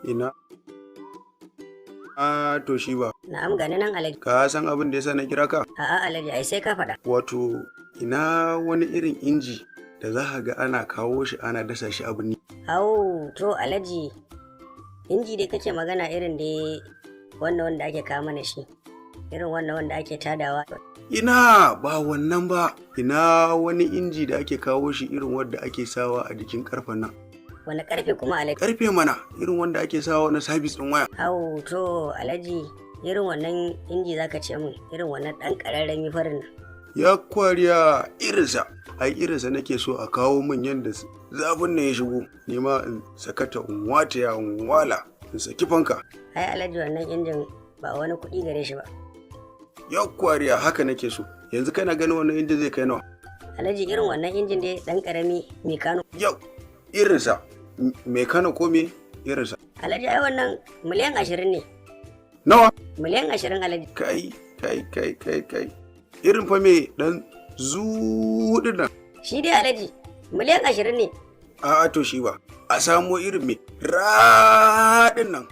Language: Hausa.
Ina? To shi ba. Na'am gani nan Alhaji. Ka san abin da yasa na kira ka? A'a Alhaji ai sai ka faɗa. Wato ina wani irin inji da za ka ga ana kawo shi ana dasa shi a birni. Au to Alhaji inji dai kake magana irin da wannan wanda ake kawo mana shi. Irin wannan wanda ake tadawa. Ina ba wannan ba. Ina wani inji da ake kawo shi irin wanda ake sawa a jikin karfen nan. Wani karfe kuma Alhaji? Karfe mana irin wanda ake sawa na sabis ɗin waya. Au to Alhaji irin wannan inji zaka ce min irin wannan ɗan ƙararrami farin nan. Ya kwariya irinsa. Ai irinsa nake so a kawo min yadda zafin nan ya shigo. Ni ma in sakata in wataya in wala in saki fanka. Ai Alhaji wannan injin ba wani kuɗi gare shi ba. Ya kwariya haka nake so. Yanzu kana ganin wannan injin zai kai nawa? Alhaji irin wannan injin dai ɗan ƙarami mai Kano. Yau irinsa. Mai Kano ko me irinsa? Alhaji ai wannan miliyan 20 ne. Nawa? Miliyan 20 Alhaji. Kai. Irin fa me dan zuɗin nan. Shi dai Alhaji miliyan 20 ne. To shi ba. A samo irin me raɗin nan.